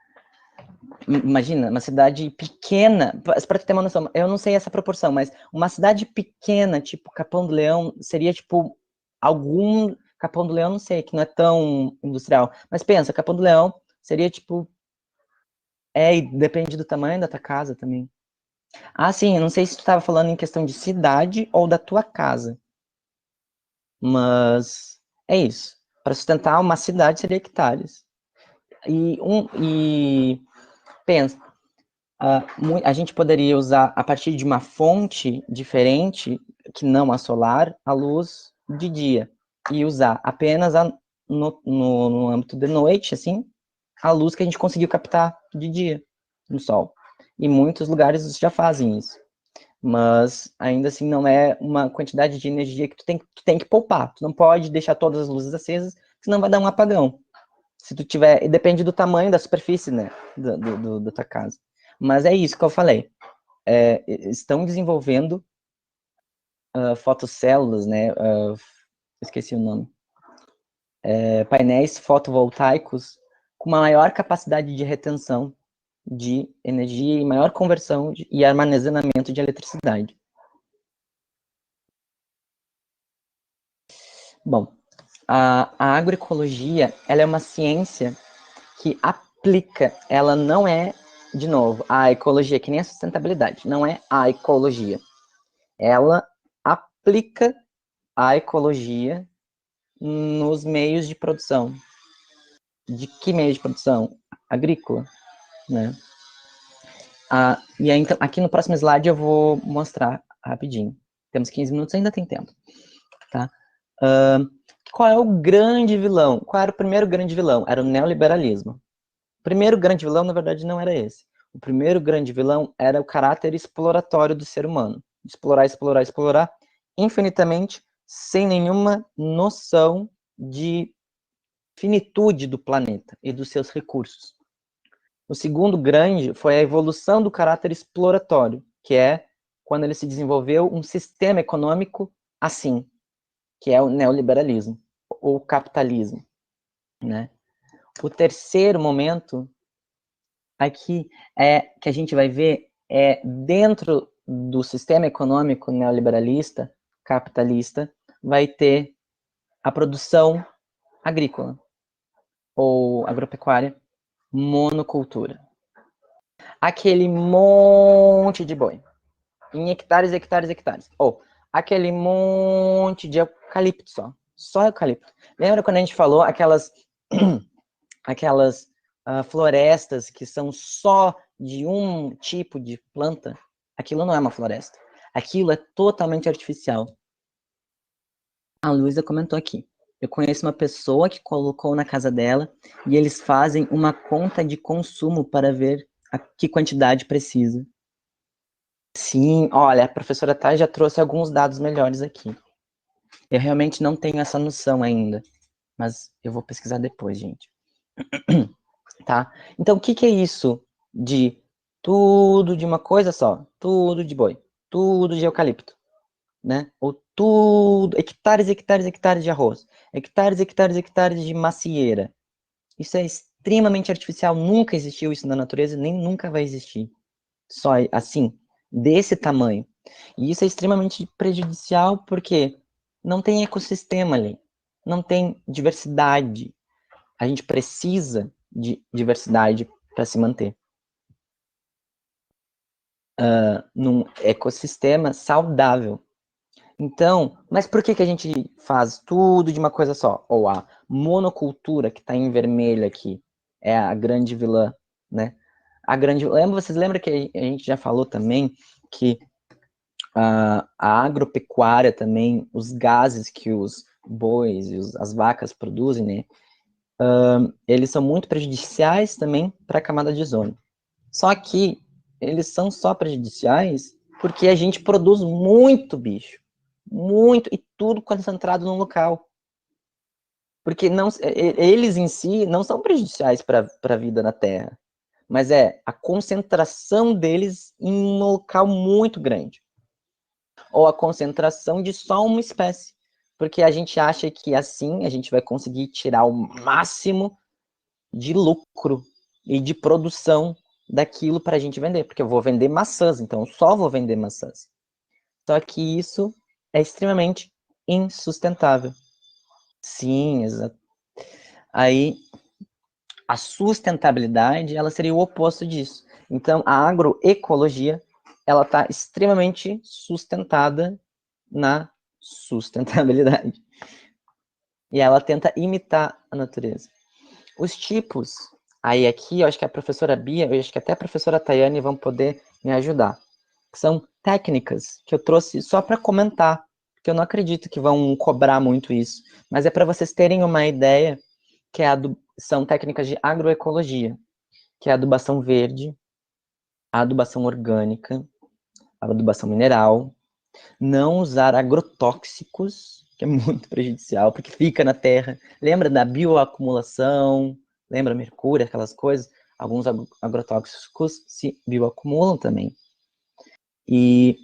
Imagina, uma cidade pequena, para ter uma noção, eu não sei essa proporção, mas uma cidade pequena, tipo Capão do Leão, seria tipo algum. Capão do Leão, não sei, que não é tão industrial, mas pensa, Capão do Leão seria tipo. E depende do tamanho da tua casa também. Ah, sim, eu não sei se tu estava falando em questão de cidade ou da tua casa, mas é isso. Para sustentar uma cidade seria hectares. E pensa, a gente poderia usar, a partir de uma fonte diferente, que não a solar, a luz de dia. E usar apenas no âmbito de noite, assim, a luz que a gente conseguiu captar de dia, no sol. E muitos lugares já fazem isso. Mas ainda assim não é uma quantidade de energia que tu tem que poupar. Tu não pode deixar todas as luzes acesas, senão vai dar um apagão. Se tu tiver, e depende do tamanho da superfície, né, da tua casa. Mas é isso que eu falei. Estão desenvolvendo fotocélulas, né, esqueci o nome, painéis fotovoltaicos com uma maior capacidade de retenção de energia e maior conversão e armazenamento de eletricidade. Bom, a agroecologia, ela é uma ciência que aplica, ela não é, de novo, a ecologia, que nem a sustentabilidade, não é a ecologia. Ela aplica a ecologia nos meios de produção. De que meio de produção? Agrícola, né? E aí, então, aqui no próximo slide eu vou mostrar rapidinho. Temos 15 minutos, ainda tem tempo, tá? Qual é o grande vilão? Qual era o primeiro grande vilão? Era o neoliberalismo. O primeiro grande vilão, na verdade, não era esse. O primeiro grande vilão era o caráter exploratório do ser humano. Explorar, explorar, explorar, infinitamente, sem nenhuma noção de finitude do planeta e dos seus recursos. O segundo grande foi a evolução do caráter exploratório, que é quando ele se desenvolveu um sistema econômico assim, que é o neoliberalismo, ou capitalismo, né? O terceiro momento aqui que a gente vai ver é dentro do sistema econômico neoliberalista, capitalista, vai ter a produção agrícola ou agropecuária, monocultura. Aquele monte de boi, em hectares, hectares, hectares. Ou aquele monte de eucalipto só eucalipto. Lembra quando a gente falou aquelas florestas que são só de um tipo de planta? Aquilo não é uma floresta. Aquilo é totalmente artificial. A Luísa comentou aqui. Eu conheço uma pessoa que colocou na casa dela e eles fazem uma conta de consumo para ver a que quantidade precisa. Sim, olha, a professora Thay já trouxe alguns dados melhores aqui. Eu realmente não tenho essa noção ainda, mas eu vou pesquisar depois, gente. Tá? Então, o que que é isso de tudo de uma coisa só? Tudo de boi, tudo de eucalipto, né? Ou tudo, hectares, hectares, hectares de arroz, hectares, hectares, hectares de macieira. Isso é extremamente artificial, nunca existiu isso na natureza, nem nunca vai existir. Só assim, desse tamanho. E isso é extremamente prejudicial porque não tem ecossistema ali, não tem diversidade. A gente precisa de diversidade para se manter num ecossistema saudável. Então, mas por que que a gente faz tudo de uma coisa só? Ou a monocultura que está em vermelho aqui é a grande vilã, né? A grande, vocês lembram que a gente já falou também que a agropecuária também, os gases que os bois e as vacas produzem, né? Eles são muito prejudiciais também para a camada de ozônio. Só que eles são só prejudiciais porque a gente produz muito bicho. Muito, e tudo concentrado num local. Porque não, eles em si não são prejudiciais para a vida na Terra, mas é a concentração deles em um local muito grande. Ou a concentração de só uma espécie. Porque a gente acha que assim a gente vai conseguir tirar o máximo de lucro e de produção daquilo para a gente vender, porque eu vou vender maçãs, então eu só vou vender maçãs. Só que isso é extremamente insustentável. Sim, exato. Aí a sustentabilidade, ela seria o oposto disso. Então a agroecologia, ela está extremamente sustentada na sustentabilidade. E ela tenta imitar a natureza. Os tipos, aí aqui, eu acho que a professora Bia, eu acho que até a professora Tayane vão poder me ajudar. São técnicas que eu trouxe só para comentar, porque eu não acredito que vão cobrar muito isso, mas é para vocês terem uma ideia que são técnicas de agroecologia, que é a adubação verde, a adubação orgânica, a adubação mineral, não usar agrotóxicos, que é muito prejudicial, porque fica na terra. Lembra da bioacumulação? Lembra mercúrio, aquelas coisas? Alguns agrotóxicos se bioacumulam também. E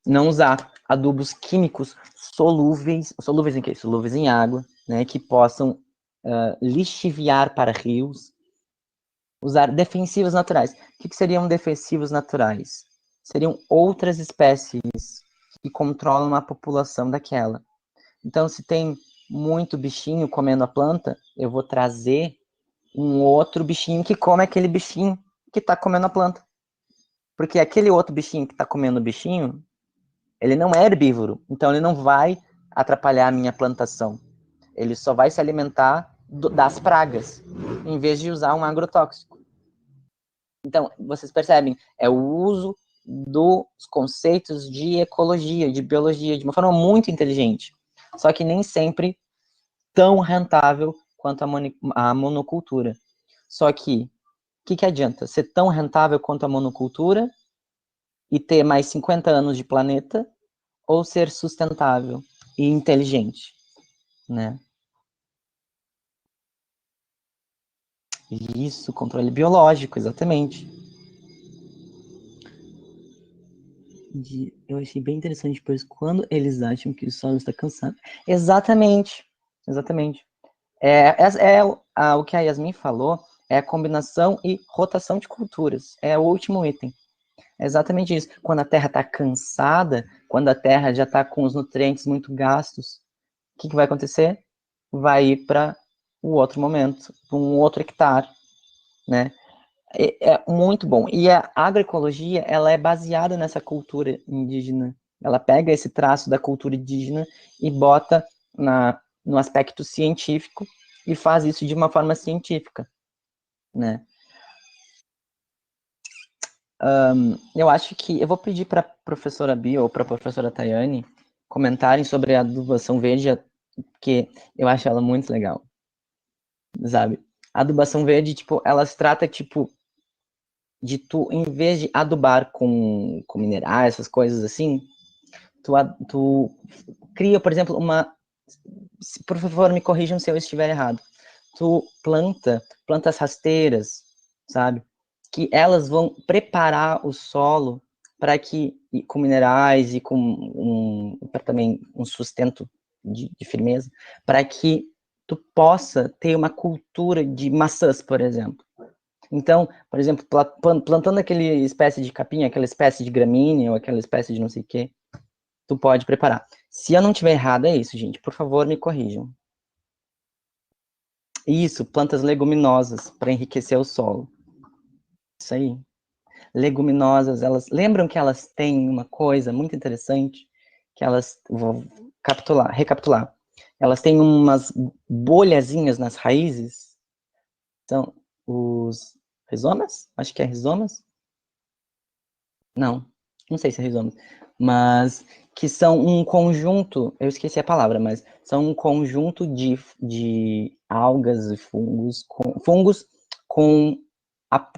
não usar adubos químicos solúveis em quê? Solúveis em água, né, que possam lixiviar para rios. Usar defensivos naturais. O que seriam defensivos naturais? Seriam outras espécies que controlam a população daquela. Então, se tem muito bichinho comendo a planta, eu vou trazer um outro bichinho que come aquele bichinho que está comendo a planta. Porque aquele outro bichinho que está comendo o bichinho, ele não é herbívoro, então ele não vai atrapalhar a minha plantação. Ele só vai se alimentar das pragas, em vez de usar um agrotóxico. Então, vocês percebem, é o uso dos conceitos de ecologia, de biologia, de uma forma muito inteligente. Só que nem sempre tão rentável quanto a monocultura. Só que, o que adianta? Ser tão rentável quanto a monocultura e ter mais 50 anos de planeta, ou ser sustentável e inteligente, né? Isso, controle biológico, exatamente. Eu achei bem interessante, pois quando eles acham que o solo está cansado. Exatamente, exatamente. O que a Yasmin falou é a combinação e rotação de culturas. É o último item. É exatamente isso. Quando a terra está cansada, quando a terra já está com os nutrientes muito gastos, o que vai acontecer? Vai ir para o outro momento, para um outro hectare, né? É muito bom. E a agroecologia, ela é baseada nessa cultura indígena. Ela pega esse traço da cultura indígena e bota no aspecto científico e faz isso de uma forma científica, né? Eu acho que eu vou pedir para a professora Bia ou para a professora Tayane comentarem sobre a adubação verde, porque eu acho ela muito legal, sabe? A adubação verde, tipo, ela se trata, tipo, de tu, em vez de adubar com minerais, essas coisas assim, tu cria, por exemplo, por favor, me corrijam se eu estiver errado. Tu plantas rasteiras, sabe? Que elas vão preparar o solo para que, com minerais e com também um sustento de firmeza, para que tu possa ter uma cultura de maçãs, por exemplo. Então, por exemplo, plantando aquela espécie de capinha, aquela espécie de gramínea, ou aquela espécie de não sei o quê, tu pode preparar. Se eu não tiver errado, é isso, gente. Por favor, me corrijam. Isso, plantas leguminosas para enriquecer o solo. Isso aí. Leguminosas, elas lembram que elas têm uma coisa muito interessante que elas vou recapitular. Elas têm umas bolhazinhas nas raízes. São os rizomas? Acho que é rizomas? Não sei se é rizomas, mas que são um conjunto, eu esqueci a palavra, mas são um conjunto de algas e fungos com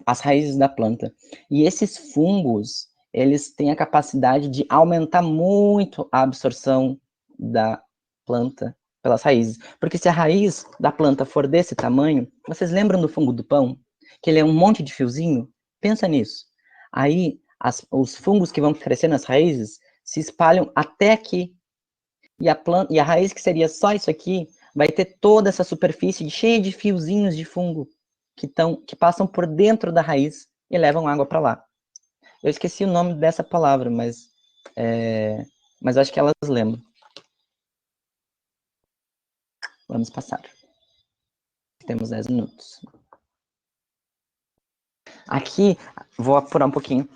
as raízes da planta. E esses fungos, eles têm a capacidade de aumentar muito a absorção da planta pelas raízes. Porque se a raiz da planta for desse tamanho, vocês lembram do fungo do pão? Que ele é um monte de fiozinho? Pensa nisso. Aí, os fungos que vão crescer nas raízes se espalham até aqui. E a raiz, que seria só isso aqui, vai ter toda essa superfície cheia de fiozinhos de fungo que passam por dentro da raiz e levam água para lá. Eu esqueci o nome dessa palavra, mas acho que elas lembram. Vamos passar. Temos 10 minutos. Aqui, vou apurar um pouquinho.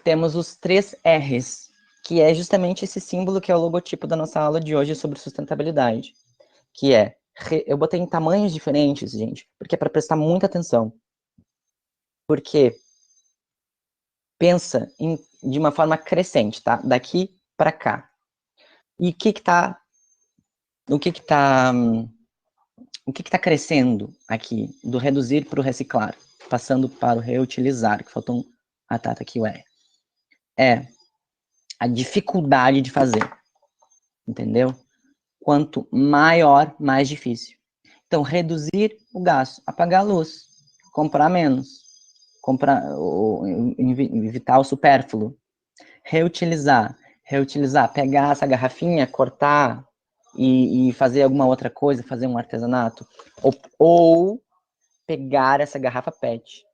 Temos os 3 R's, que é justamente esse símbolo que é o logotipo da nossa aula de hoje sobre sustentabilidade. Que é, eu botei em tamanhos diferentes, gente, porque é para prestar muita atenção. Porque pensa de uma forma crescente, tá? Daqui para cá. E o que está crescendo aqui do reduzir para o reciclar, passando para o reutilizar, que faltou tá aqui o R. É a dificuldade de fazer, entendeu? Quanto maior, mais difícil. Então, reduzir o gasto, apagar a luz, comprar menos, evitar o supérfluo, reutilizar, pegar essa garrafinha, cortar e fazer alguma outra coisa, fazer um artesanato, ou pegar essa garrafa PET,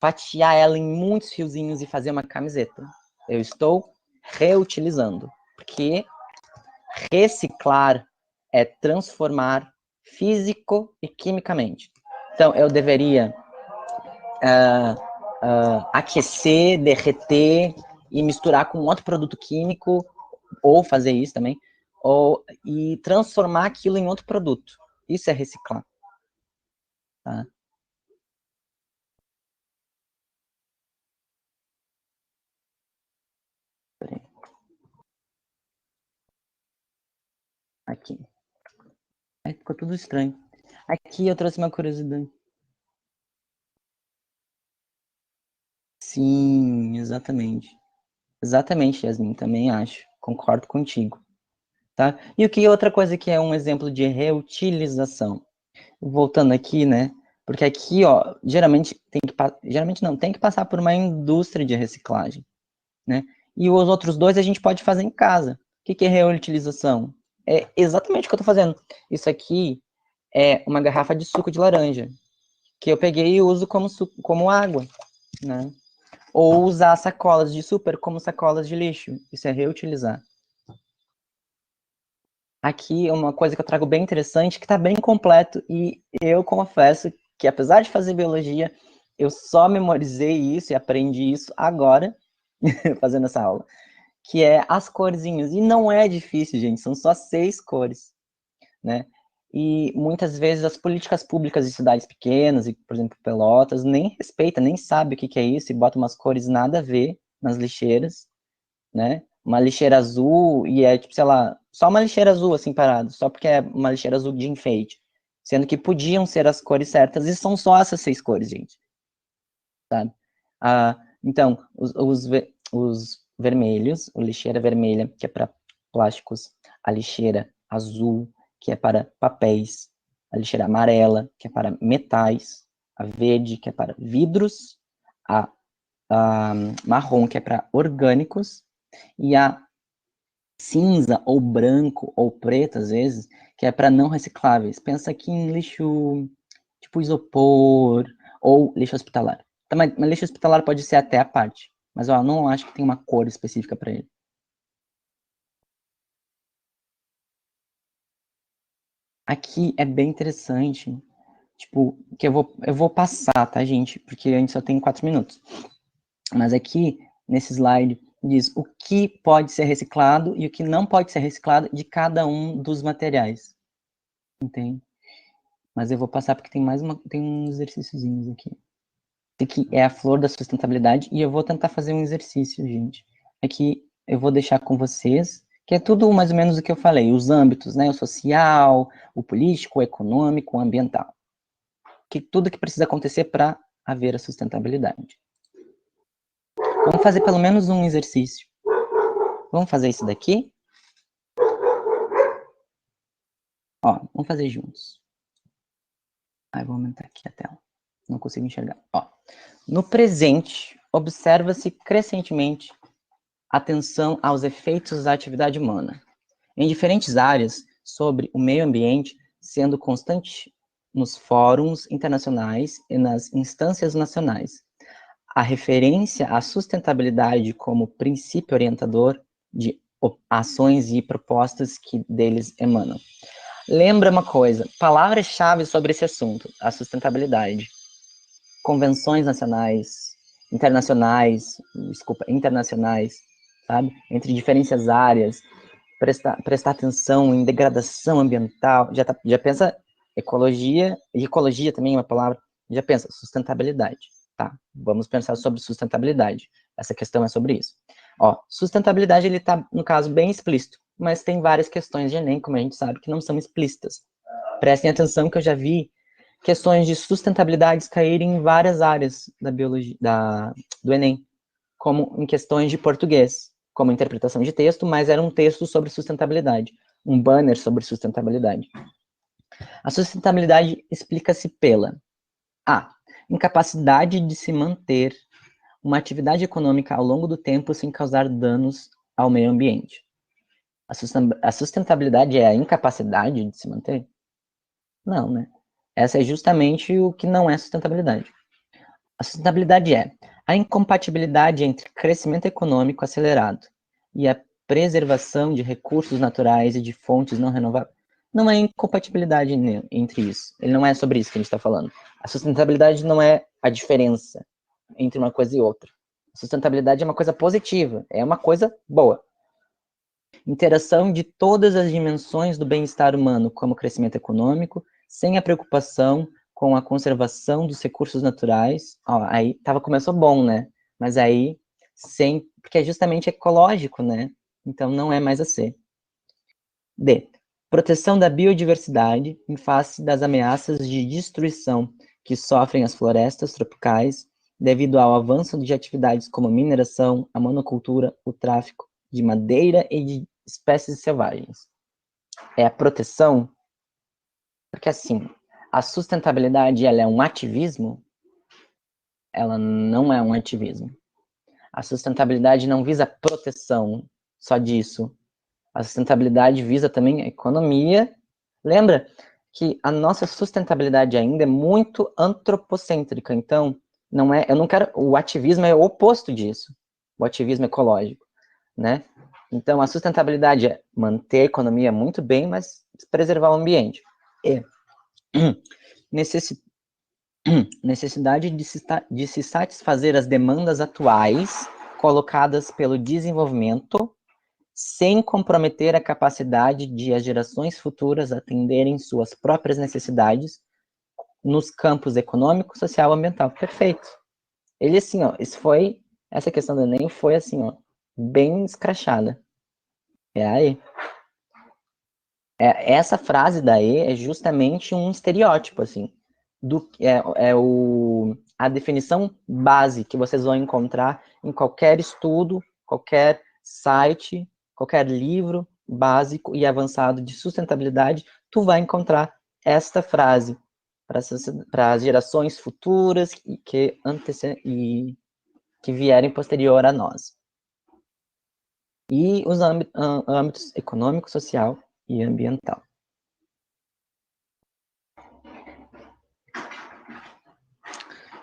fatiar ela em muitos fiozinhos e fazer uma camiseta. Eu estou reutilizando, porque reciclar é transformar físico e quimicamente. Então, eu deveria aquecer, derreter e misturar com outro produto químico, ou fazer isso também, e transformar aquilo em outro produto. Isso é reciclar. Tá? Aqui. Aí ficou tudo estranho. Aqui eu trouxe uma curiosidade. Sim, exatamente. Exatamente, Yasmin, também acho. Concordo contigo. Tá? E o que outra coisa que é um exemplo de reutilização? Voltando aqui, né? Porque aqui, ó, geralmente não, tem que passar por uma indústria de reciclagem, né? E os outros dois a gente pode fazer em casa. O que é reutilização? É exatamente o que eu tô fazendo. Isso aqui é uma garrafa de suco de laranja, que eu peguei e uso como água, né? Ou usar sacolas de super como sacolas de lixo. Isso é reutilizar. Aqui é uma coisa que eu trago bem interessante, que está bem completo, e eu confesso que, apesar de fazer biologia, eu só memorizei isso e aprendi isso agora, fazendo essa aula, que é as corzinhas. E não é difícil, gente, são só 6 cores, né? E muitas vezes as políticas públicas de cidades pequenas, e, por exemplo, Pelotas, nem respeita, nem sabe o que é isso, e bota umas cores nada a ver nas lixeiras, né? uma lixeira azul e é, tipo, sei lá, só uma lixeira azul, assim, parado, só porque é uma lixeira azul de enfeite. Sendo que podiam ser as cores certas, e são só essas 6 cores, gente. Sabe? Então, os vermelhos, a lixeira vermelha, que é para plásticos, a lixeira azul, que é para papéis, a lixeira amarela, que é para metais, a verde, que é para vidros, a, a marrom, que é para orgânicos, e a cinza ou branco ou preto, às vezes, que é para não recicláveis. Pensa aqui em lixo tipo isopor ou lixo hospitalar. Mas lixo hospitalar pode ser até a parte, mas ó, não acho que tem uma cor específica para ele. Aqui é bem interessante, tipo, que eu vou passar, tá, gente? Porque a gente só tem 4 minutos. Mas aqui, nesse slide, diz o que pode ser reciclado e o que não pode ser reciclado de cada um dos materiais. Entende? Mas eu vou passar porque tem uns exercíciozinhos aqui. Esse aqui é a flor da sustentabilidade e eu vou tentar fazer um exercício, gente. Aqui eu vou deixar com vocês, que é tudo mais ou menos o que eu falei, os âmbitos, né? O social, o político, o econômico, o ambiental. Tudo que precisa acontecer para haver a sustentabilidade. Vamos fazer pelo menos um exercício. Vamos fazer isso daqui? Ó, vamos fazer juntos. Aí vou aumentar aqui a tela. Não consigo enxergar. Ó, no presente, observa-se crescentemente atenção aos efeitos da atividade humana em diferentes áreas sobre o meio ambiente, sendo constante nos fóruns internacionais e nas instâncias nacionais. A referência à sustentabilidade como princípio orientador de ações e propostas que deles emanam. Lembra uma coisa, palavras-chave sobre esse assunto, a sustentabilidade. Convenções nacionais, internacionais, sabe? Entre diferentes áreas, prestar atenção em degradação ambiental, já pensa ecologia, e ecologia também é uma palavra, já pensa sustentabilidade, tá? Vamos pensar sobre sustentabilidade. Essa questão é sobre isso. Ó, sustentabilidade, ele tá, no caso, bem explícito, mas tem várias questões de Enem, como a gente sabe, que não são explícitas. Prestem atenção que eu já vi questões de sustentabilidade caírem em várias áreas da biologia, do Enem, como em questões de português, como interpretação de texto, mas era um texto sobre sustentabilidade, um banner sobre sustentabilidade. A sustentabilidade explica-se pela A. Incapacidade de se manter uma atividade econômica ao longo do tempo sem causar danos ao meio ambiente. A sustentabilidade é a incapacidade de se manter? Não, né? Essa é justamente o que não é sustentabilidade. A sustentabilidade é a incompatibilidade entre crescimento econômico acelerado e a preservação de recursos naturais e de fontes não renováveis. Não é incompatibilidade entre isso. Ele não é sobre isso que a gente está falando. A sustentabilidade não é a diferença entre uma coisa e outra. A sustentabilidade é uma coisa positiva, é uma coisa boa. Interação de todas as dimensões do bem-estar humano, como crescimento econômico, sem a preocupação com a conservação dos recursos naturais. Ó, aí começou bom, né? Mas aí, porque é justamente ecológico, né? Então não é mais a C. D. Proteção da biodiversidade em face das ameaças de destruição que sofrem as florestas tropicais devido ao avanço de atividades como mineração, a monocultura, o tráfico de madeira e de espécies selvagens. É a proteção, porque assim, a sustentabilidade ela é um ativismo? Ela não é um ativismo. A sustentabilidade não visa proteção só disso. A sustentabilidade visa também a economia. Lembra que a nossa sustentabilidade ainda é muito antropocêntrica, então não é, eu não quero, o ativismo é o oposto disso. O ativismo ecológico, né? Então a sustentabilidade é manter a economia muito bem, mas preservar o ambiente. E necessidade de se satisfazer as demandas atuais colocadas pelo desenvolvimento sem comprometer a capacidade de as gerações futuras atenderem suas próprias necessidades nos campos econômico, social e ambiental. Perfeito. Ele assim, ó, essa questão do Enem foi assim, ó, bem escrachada. É a E. Essa frase da E é justamente um estereótipo, assim, a definição base que vocês vão encontrar em qualquer estudo, qualquer site, qualquer livro básico e avançado de sustentabilidade, tu vai encontrar esta frase para as gerações futuras e que vierem posterior a nós. E os âmbitos econômico, social e ambiental.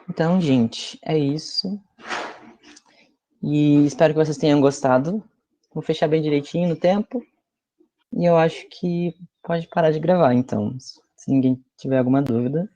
Então, gente, é isso. E espero que vocês tenham gostado. Vou fechar bem direitinho no tempo. E eu acho que pode parar de gravar, então. Se ninguém tiver alguma dúvida.